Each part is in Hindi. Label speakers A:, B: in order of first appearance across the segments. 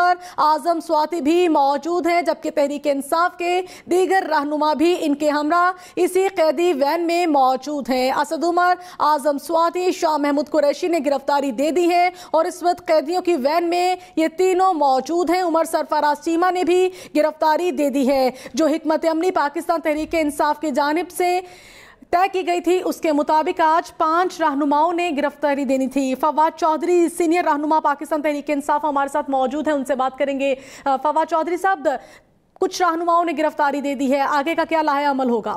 A: उमर, आजम स्वाति भी मौजूद हैं, जबकि तहरीक इंसाफ के दीगर रहनुमा भी इनके हमरा इसी कैदी वैन में मौजूद हैं। असद उमर, आजम स्वाति, शाह महमूद कुरैशी ने गिरफ्तारी दे दी है और इस वक्त कैदियों की वैन में ये तीनों मौजूद हैं। उमर सरफराज चीमा ने भी गिरफ्तारी दे दी है। जो हिकमत अमली पाकिस्तान तहरीक इंसाफ की जानिब से तय की गई थी उसके मुताबिक आज 5 रहनुमाओं ने गिरफ्तारी देनी थी। फवाद चौधरी सीनियर रहनुमा पाकिस्तान तहरीक इंसाफ हमारे साथ मौजूद हैं, उनसे बात करेंगे। फवाद चौधरी साहब, कुछ रहनुमाओं ने गिरफ्तारी दे दी है, आगे का क्या लाहे अमल होगा?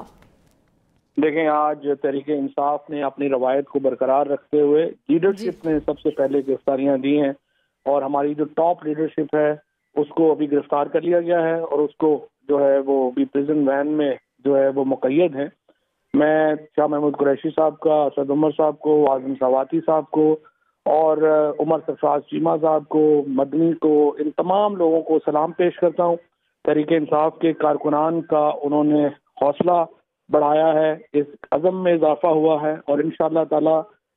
B: देखें, आज तहरीक इंसाफ ने अपनी रवायत को बरकरार रखते हुए लीडरशिप ने सबसे पहले गिरफ्तारियां दी हैं और हमारी जो टॉप लीडरशिप है उसको अभी गिरफ्तार कर लिया गया है और उसको जो है वो अभी प्रिजन वैन में जो है वो मुक़य्यद है। मैं शाह महमूद कुरैशी साहब का, असद उमर साहब को, आजम स्वाति साहब को और उमर सरफराज चीमा साहब को, मदनी को, इन तमाम लोगों को सलाम पेश करता हूँ। तहरीक इंसाफ के कारकुनान का उन्होंने हौसला बढ़ाया है, इस अज़म में इजाफा हुआ है और इंशाअल्लाह ताला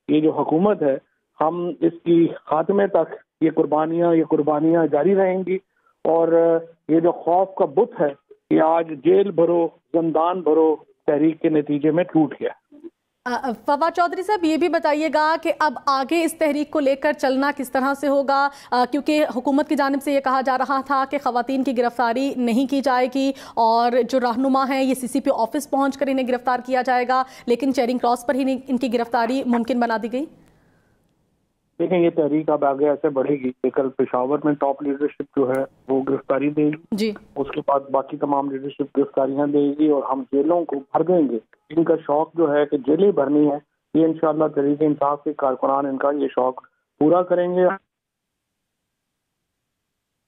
B: ये जो हुकूमत है हम इसकी खात्मे तक ये कुर्बानियाँ जारी रहेंगी। और ये जो खौफ का बुत है ये आज जेल भरो, जिंदान भरो तहरीक के नतीजे में टूट गया।
A: फवाद चौधरी साहब, ये भी बताइएगा कि अब आगे इस तहरीक को लेकर चलना किस तरह से होगा, क्योंकि हुकूमत की जानिब से ये कहा जा रहा था कि ख़वातीन की गिरफ्तारी नहीं की जाएगी और जो रहनुमा हैं ये CCP ऑफिस पहुंचकर इन्हें गिरफ्तार किया जाएगा, लेकिन चेरिंग क्रॉस पर ही इनकी गिरफ्तारी मुमकिन बना दी गई।
B: देखें, ये तहरीक अब आगे ऐसे बढ़ेगी कि कल पेशावर में टॉप लीडरशिप जो है वो गिरफ्तारी देगी जी, उसके बाद बाकी तमाम लीडरशिप गिरफ्तारियां देगी और हम जेलों को भर देंगे। इनका शौक जो है कि जेलें भरनी है, ये इंशाअल्लाह तहरीक इंसाफ के कारकुनान इनका ये शौक पूरा करेंगे।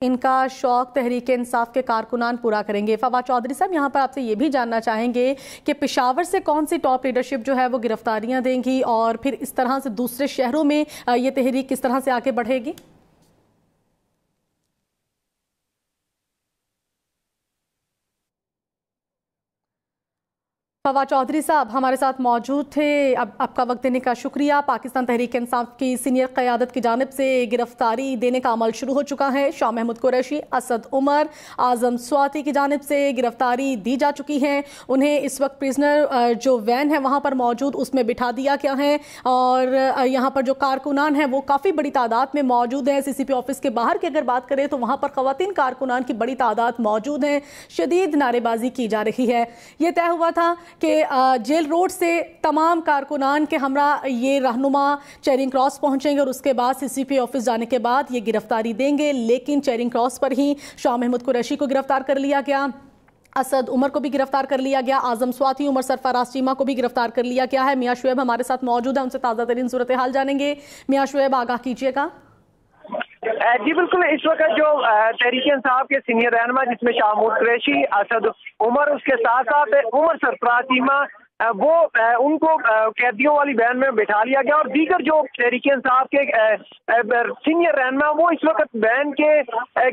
A: इनका शौक तहरीक इंसाफ के कारकुनान पूरा करेंगे। फवाद चौधरी साहब, यहाँ पर आपसे ये भी जानना चाहेंगे कि पेशावर से कौन सी टॉप लीडरशिप जो है वो गिरफ्तारियां देंगी और फिर इस तरह से दूसरे शहरों में ये तहरीक किस तरह से आगे बढ़ेगी? फवाद चौधरी साहब हमारे साथ मौजूद थे, अब आपका वक्त देने का शुक्रिया। पाकिस्तान तहरीक इंसाफ की सीनियर क़यादत की जानिब से गिरफ्तारी देने का अमल शुरू हो चुका है। शाह महमूद कुरैशी, असद उमर, आजम स्वाति की जानिब से गिरफ्तारी दी जा चुकी है। उन्हें इस वक्त प्रिजनर जो वैन है वहाँ पर मौजूद उसमें बिठा दिया गया है और यहाँ पर जो कारकुनान हैं वो काफ़ी बड़ी तादाद में मौजूद हैं। CCP ऑफिस के बाहर की अगर बात करें तो वहाँ पर ख़वातीन कारकुनान की बड़ी तादाद मौजूद हैं। शदीद नारेबाजी की जा रही है। ये तय हुआ था कि जेल रोड से तमाम कारकुनान के हमरा ये रहनुमा चेरिंग क्रॉस पहुंचेंगे और उसके बाद CCP ऑफिस जाने के बाद ये गिरफ्तारी देंगे, लेकिन चेरिंग क्रॉस पर ही शाह महमूद कुरैशी को गिरफ्तार कर लिया गया, असद उमर को भी गिरफ्तार कर लिया गया, आजम स्वाति, उमर सरफराज चीमा को भी गिरफ्तार कर लिया गया है। मियां शुएब हमारे साथ मौजूद है, उनसे ताज़ा तरीन सूरत हाल जानेंगे। मियां शुएब, आगाह कीजिएगा।
C: जी बिल्कुल, इस वक्त जो तहरीक इंसाफ के सीनियर रहनुमा जिसमें शाह महमूद कुरैशी, असद उमर, उसके साथ साथ उमर सरफराज चीमा, वो उनको कैदियों वाली वैन में बैठा लिया गया और दीगर जो तहरीक इंसाफ के सीनियर रहनुमा वो इस वक्त वैन के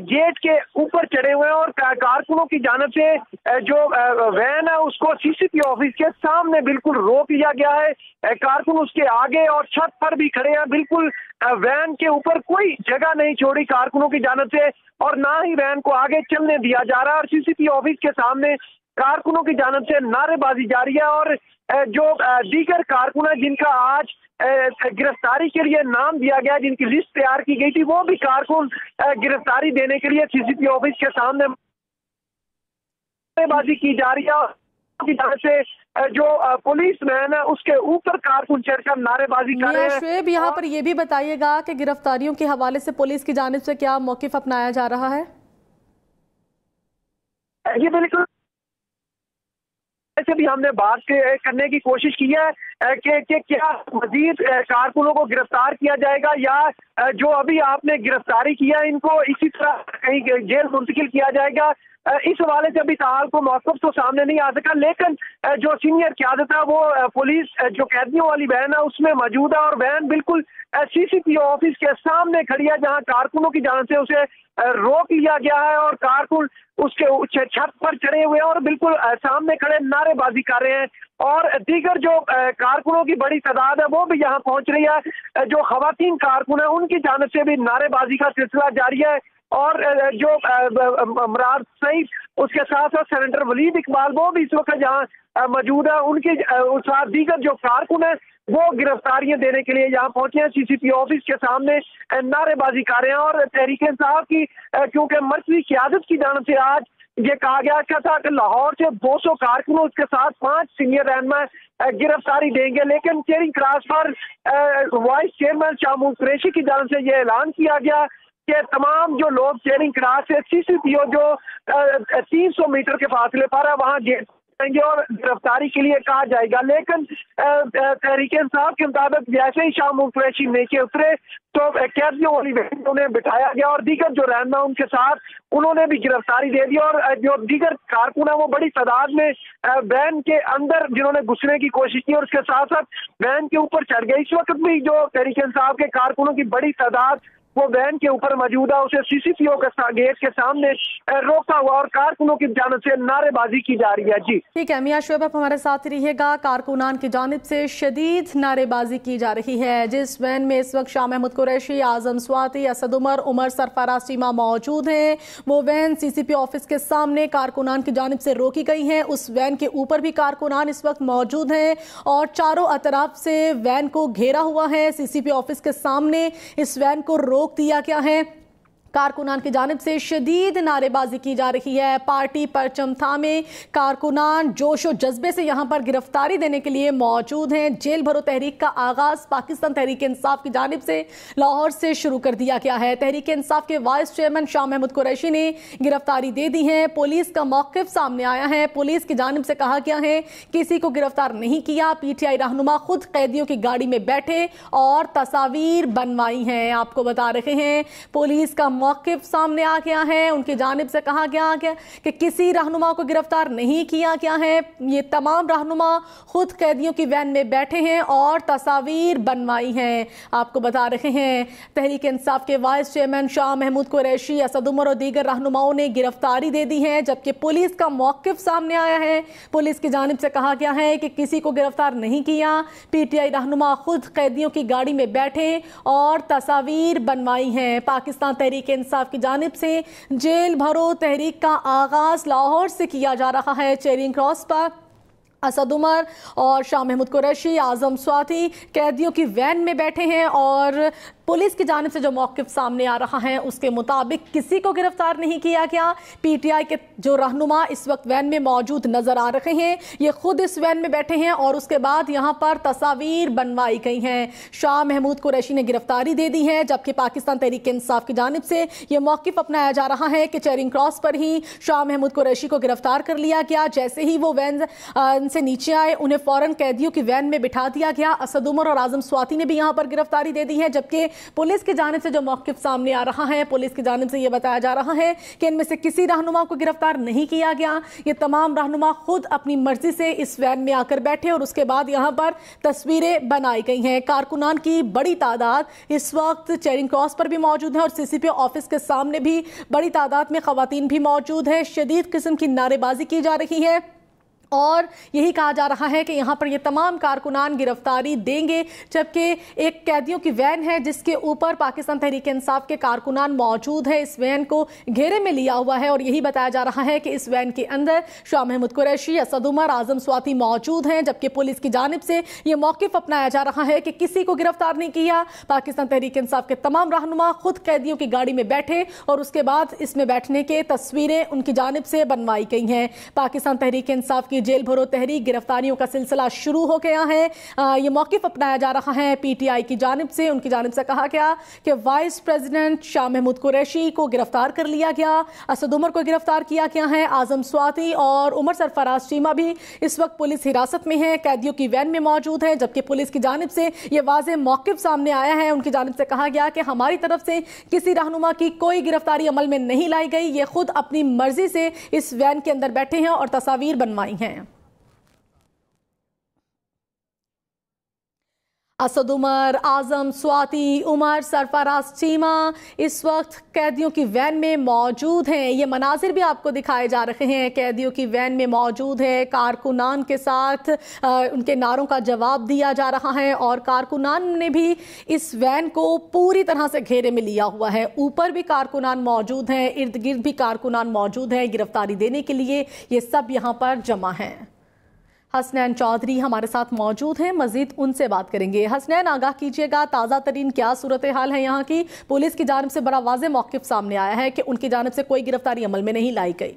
C: गेट के ऊपर चढ़े हुए हैं और कारकुनों की जानिब से जो वैन है उसको CCP ऑफिस के सामने बिल्कुल रोक लिया गया है। कारकुन उसके आगे और छत पर भी खड़े हैं, बिल्कुल वैन के ऊपर कोई जगह नहीं छोड़ी कारकुनों की जानिब से और ना ही वैन को आगे चलने दिया जा रहा है और CCP ऑफिस के सामने कारकुनों की जानिब से नारेबाजी जारी है और जो दीगर कारकुन है जिनका आज गिरफ्तारी के लिए नाम दिया गया, जिनकी लिस्ट तैयार की गई थी, वो भी कारकुन गिरफ्तारी देने के लिए CCP ऑफिस के सामने नारेबाजी की जा रही है। की जानिब से जो पुलिस मैन है उसके ऊपर कारकुन चढ़कर नारेबाजी कर रहे हैं।
A: शुएब, यहाँ पर यह भी बताइएगा कि गिरफ्तारियों के हवाले से पुलिस की जानिब से क्या मौकिफ अपनाया जा रहा है?
C: ये बिल्कुल से भी हमने बात करने की कोशिश की है कि क्या मजीद कारकुनों को गिरफ्तार किया जाएगा या जो अभी आपने गिरफ्तारी किया इनको इसी तरह कहीं जेल मुंतकिल किया जाएगा। इस हवाले से अभी ताल को मौक़िफ़ तो सामने नहीं आ सका, लेकिन जो सीनियर क़यादत है वो पुलिस जो कैदियों वाली वैन है उसमें मौजूद है और वैन बिल्कुल CCP ऑफिस के सामने खड़ी है जहां कारकुनों की जानिब से उसे रोक लिया गया है और कारकुन उसके छत पर चढ़े हुए हैं और बिल्कुल सामने खड़े नारेबाजी कर रहे हैं और दीगर जो कारकुनों की बड़ी तादाद है वो भी यहाँ पहुंच रही है। जो खवातीन कारकुन है उनकी जानिब से भी नारेबाजी का सिलसिला जारी है और जो मरार सईद, उसके साथ साथ सेनेटर वलीद इकबाल वो भी इस वक्त जहाँ मौजूद है। उनके साथ दीगर जो कारकुन है वो गिरफ्तारियां देने के लिए यहाँ पहुंचे हैं। सीसीपी ऑफिस के सामने नारेबाजी कर रहे हैं। और तहरीक इंसाफ की क्योंकि मरकजी क़यादत की जानिब से आज ये कहा गया था कि लाहौर से 200 कारकुनों उसके साथ 5 सीनियर रहनुमा गिरफ्तारी देंगे, लेकिन चेयरिंग क्रॉस पर वाइस चेयरमैन शाह महमूद कुरैशी की जानिब से यह ऐलान किया गया कि तमाम जो लोग चेयरिंग क्रॉस से सीसीपीओ जो 300 मीटर के फासले पर है वहाँ गेट और गिरफ्तारी के लिए कहा जाएगा। लेकिन तहरीक इंसाफ के मुताबिक जैसे ही शाह महमूद कुरैशी नीचे उतरे तो कैदियों वाली वैन उन्हें बिठाया गया और दीगर जो रहनुमा उनके साथ उन्होंने भी गिरफ्तारी दे दी। और जो दीगर कारकुन है वो बड़ी तादाद में वैन के अंदर जिन्होंने घुसने की कोशिश की और उसके साथ साथ वैन के ऊपर चढ़ गए। इस वक्त भी जो तहरीक इंसाफ के कारकुनों की बड़ी तादाद वो वैन के ऊपर मौजूद है, उसे सीसीपीओ के गेट के सामने रोका हुआ और कारकुनों की जानिब से नारेबाजी की जा रही है। जी
A: ठीक है, मियां शोएब आप हमारे साथ रहिएगा। कारकुनान की जानिब से शदीद नारेबाजी की जा रही है। जिस वैन में इस वक्त शाह महमूद कुरैशी, आजम स्वाति, असद उमर, उमर सरफराज चीमा मौजूद हैं, वो वैन सीसीपी ऑफिस के सामने कारकुनान की जानिब से रोकी गई है। उस वैन के ऊपर भी कारकुनान इस वक्त मौजूद हैं और चारों अतराफ से वैन को घेरा हुआ है। सीसीपी ऑफिस के सामने इस वैन को रोक दिया गया है। कारकुनान की जानिब से शदीद नारेबाजी की जा रही है। पार्टी परचम थामे कारकुनान जोश और जज्बे से यहाँ पर गिरफ्तारी देने के लिए मौजूद हैं। जेल भरो तहरीक का आगाज पाकिस्तान तहरीक इंसाफ की जानिब से लाहौर से शुरू कर दिया गया है। तहरीक इंसाफ के वाइस चेयरमैन शाह महमूद कुरैशी ने गिरफ्तारी दे दी है। पुलिस का मौक़िफ़ सामने आया है। पुलिस की जानिब से कहा गया है किसी को गिरफ्तार नहीं किया। पीटीआई रहनुमा खुद कैदियों की गाड़ी में बैठे और तस्वीर बनवाई हैं। आपको बता रहे हैं पुलिस का मौक़िफ़ सामने आ गया है। उनकी जानिब से कहा गया कि किसी रहनुमा को गिरफ्तार नहीं किया गया है। ये तमाम रहनुमा खुद कैदियों की वैन में बैठे हैं और तस्वीर बनवाई हैं। आपको बता रहे हैं तहरीक इंसाफ के वाइस चेयरमैन शाह महमूद कुरैशी, असद उमर और दीगर रहनुमाओं ने गिरफ्तारी दे दी है, जबकि पुलिस का मौक़िफ़ सामने आया है। पुलिस की जानिब से कहा गया है कि किसी को गिरफ्तार नहीं किया। पीटीआई रहनुमा खुद कैदियों की गाड़ी में बैठे और तस्वीर बनवाई हैं। पाकिस्तान तहरीक इंसाफ की जानिब से जेल भरो तहरीक का आगाज लाहौर से किया जा रहा है। चेयरिंग क्रॉस पर असद उमर और शाह महमूद कुरैशी, आजम स्वाति कैदियों की वैन में बैठे हैं और पुलिस की जानिब से जो मौक़िफ़ सामने आ रहा है उसके मुताबिक किसी को गिरफ्तार नहीं किया गया। पीटीआई के जो रहनुमा इस वक्त वैन में मौजूद नजर आ रहे हैं ये खुद इस वैन में बैठे हैं और उसके बाद यहाँ पर तस्वीर बनवाई गई हैं। शाह महमूद कुरैशी ने गिरफ्तारी दे दी है, जबकि पाकिस्तान तहरीक इंसाफ की जानिब से ये मौक़िफ़ अपनाया जा रहा है कि चेयरिंग क्रॉस पर ही शाह महमूद कुरैशी को गिरफ्तार कर लिया गया। जैसे ही वो वैन से नीचे आए उन्हें फौरन कैदियों की वैन में बिठा दिया गया। असद उमर और आजम स्वाति ने भी यहाँ पर गिरफ्तारी दे दी है, जबकि पुलिस की जानिब से जो मौक़िफ़ सामने आ रहा है पुलिस की जानिब से यह बताया जा रहा है कि इनमें से किसी रहनुमा को गिरफ्तार नहीं किया गया। ये तमाम रहनुमा खुद अपनी मर्जी से इस वैन में आकर बैठे और उसके बाद यहाँ पर तस्वीरें बनाई गई हैं। कारकुनान की बड़ी तादाद इस वक्त चेयरिंग क्रॉस पर भी मौजूद है और सीसीपी ऑफिस के सामने भी बड़ी तादाद में खवातीन भी मौजूद है। शदीद किस्म की नारेबाजी की जा रही है और यही कहा जा रहा है कि यहाँ पर ये तमाम कारकुनान गिरफ्तारी देंगे, जबकि एक कैदियों की वैन है जिसके ऊपर पाकिस्तान तहरीक इंसाफ के कारकुनान मौजूद है। इस वैन को घेरे में लिया हुआ है और यही बताया जा रहा है कि इस वैन के अंदर शाह महमूद कुरैशी, असद उमर, आजम स्वाति मौजूद हैं, जबकि पुलिस की जानिब से ये मौक़िफ़ अपनाया जा रहा है कि किसी को गिरफ्तार नहीं किया। पाकिस्तान तहरीक इंसाफ के तमाम रहनुमा खुद कैदियों की गाड़ी में बैठे और उसके बाद इसमें बैठने के तस्वीरें उनकी जानिब से बनवाई गई हैं। पाकिस्तान तहरीक इंसाफ की जेल भरो तहरीक गिरफ्तारियों का सिलसिला शुरू हो गया है। ये मौक़िफ़ अपनाया जा रहा है पीटीआई की जानिब से। उनकी जानिब से कहा गया कि वाइस प्रेसिडेंट शाह महमूद कुरैशी को गिरफ्तार कर लिया गया, असद उमर को गिरफ्तार किया गया है, आजम स्वाति और उमर सरफराज चीमा भी इस वक्त पुलिस हिरासत में है, कैदियों की वैन में मौजूद है। जबकि पुलिस की जानिब से ये वाज़ेह मौक़िफ़ सामने आया है। उनकी जानिब से कहा गया कि हमारी तरफ से किसी रहनुमा की कोई गिरफ्तारी अमल में नहीं लाई गई। ये खुद अपनी मर्जी से इस वैन के अंदर बैठे हैं और तस्वीर बनवाई हैं। असद उमर, आजम स्वाति, उमर सरफराज चीमा इस वक्त कैदियों की वैन में मौजूद हैं। ये मनाजिर भी आपको दिखाए जा रहे हैं, कैदियों की वैन में मौजूद है, कारकुनान के साथ उनके नारों का जवाब दिया जा रहा है और कारकुनान ने भी इस वैन को पूरी तरह से घेरे में लिया हुआ है। ऊपर भी कारकुनान मौजूद हैं, इर्द गिर्द भी कारकुनान मौजूद हैं गिरफ्तारी देने के लिए। ये सब यहाँ पर जमा हैं। हसनैन चौधरी हमारे साथ मौजूद हैं, मजीद उनसे बात करेंगे। हसनैन, आगाह कीजिएगा, ताज़ा तरीन क्या सूरत हाल है यहाँ की? पुलिस की जानिब से बड़ा वाज़ेह मौक़िफ़ सामने आया है कि उनकी जानिब से कोई गिरफ्तारी अमल में नहीं लाई गई।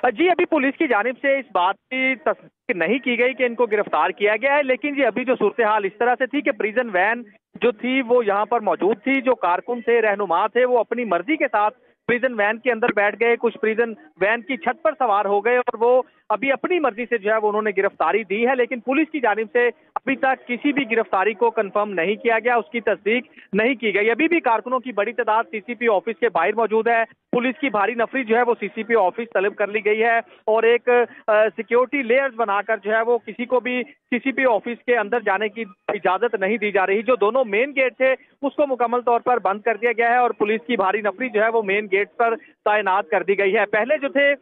D: जी, अभी पुलिस की जानिब से इस बात की तस्दीक नहीं की गई कि इनको गिरफ्तार किया गया है, लेकिन जी अभी जो सूरत हाल इस तरह से थी कि प्रिजन वैन जो थी वो यहाँ पर मौजूद थी। जो कारकुन थे, रहनुमा थे, वो अपनी मर्जी के साथ प्रिजन वैन के अंदर बैठ गए, कुछ प्रिजन वैन की छत पर सवार हो गए और वो अभी अपनी मर्जी से जो है वो उन्होंने गिरफ्तारी दी है। लेकिन पुलिस की जानिब से अभी तक किसी भी गिरफ्तारी को कंफर्म नहीं किया गया, उसकी तस्दीक नहीं की गई। अभी भी कारकुनों की बड़ी तादाद सीसीपी ऑफिस के बाहर मौजूद है। पुलिस की भारी नफरी जो है वो सीसीपी ऑफिस तलब कर ली गई है और एक सिक्योरिटी लेयर्स बनाकर जो है वो किसी को भी सीसीपी ऑफिस के अंदर जाने की इजाजत नहीं दी जा रही। जो दोनों मेन गेट थे उसको मुकम्मल तौर पर बंद कर दिया गया है और पुलिस की भारी नफरी जो है वो मेन गेट पर तैनात कर दी गई है। पहले जो थे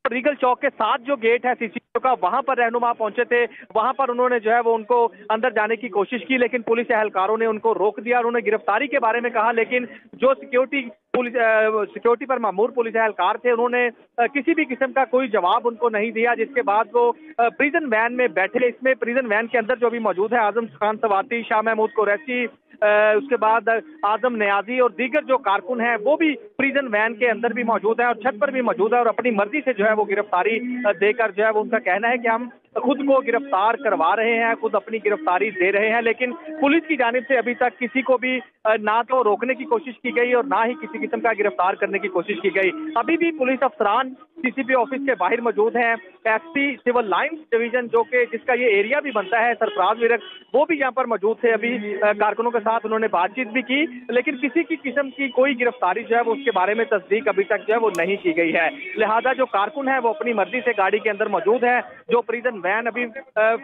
D: रीगल चौक के साथ जो गेट है सीसीपी का, वहां पर रहनुमा पहुंचे थे, वहां पर उन्होंने जो है वो उनको अंदर जाने की कोशिश की, लेकिन पुलिस एहलकारों ने उनको रोक दिया। उन्होंने गिरफ्तारी के बारे में कहा, लेकिन जो सिक्योरिटी पर मामूर पुलिस एहलकार थे उन्होंने किसी भी किस्म का कोई जवाब उनको नहीं दिया, जिसके बाद वो प्रिजन वैन में बैठे। इसमें प्रिजन वैन के अंदर जो भी मौजूद है आजम खान स्वाति, शाह महमूद कुरैशी, उसके बाद आजम नियाजी और दीगर जो कारकुन हैं वो भी प्रिजन वैन के अंदर भी मौजूद है और छत पर भी मौजूद है और अपनी मर्जी से जो है वो गिरफ्तारी देकर जो है वो उनका कहना है कि हम खुद को गिरफ्तार करवा रहे हैं, खुद अपनी गिरफ्तारी दे रहे हैं। लेकिन पुलिस की जानिब से अभी तक किसी को भी ना तो रोकने की कोशिश की गई और ना ही किसी किस्म का गिरफ्तार करने की कोशिश की गई। अभी भी पुलिस अफसरान सीसीपी ऑफिस के बाहर मौजूद हैं। एसपी सिविल लाइंस डिवीजन जो कि जिसका ये एरिया भी बनता है, सरफराज विरक, वो भी यहाँ पर मौजूद थे। अभी कारकुनों के साथ उन्होंने बातचीत भी की, लेकिन किसी की किस्म की कोई गिरफ्तारी जो है वो उसके बारे में तस्दीक अभी तक जो है वो नहीं की गई है। लिहाजा जो कारकुन है वो अपनी मर्जी से गाड़ी के अंदर मौजूद है। जो प्रिजन वैन अभी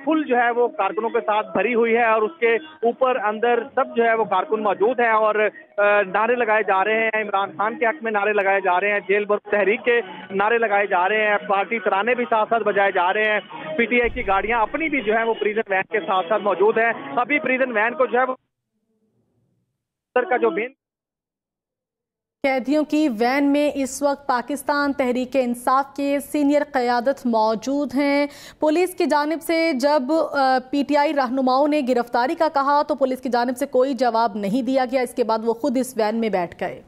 D: फुल जो है वो कारकुनों के साथ भरी हुई है और उसके ऊपर अंदर सब जो है वो कारकुन मौजूद हैं और नारे लगाए जा रहे हैं। इमरान खान के हक में नारे लगाए जा रहे हैं, जेल भरो तहरीक के नारे लगाए जा रहे हैं, पार्टी तराने भी साथ साथ बजाए जा रहे हैं। पीटीआई की गाड़ियां अपनी भी जो है वो प्रिजन वैन के साथ साथ मौजूद है। अभी प्रिजन वैन को जो है वो का जो मेन
A: कैदियों की वैन में इस वक्त पाकिस्तान तहरीक इंसाफ के सीनियर क़यादत मौजूद हैं। पुलिस की जानिब से जब पीटीआई रहनुमाओं ने गिरफ्तारी का कहा तो पुलिस की जानिब से कोई जवाब नहीं दिया गया। इसके बाद वो खुद इस वैन में बैठ गए।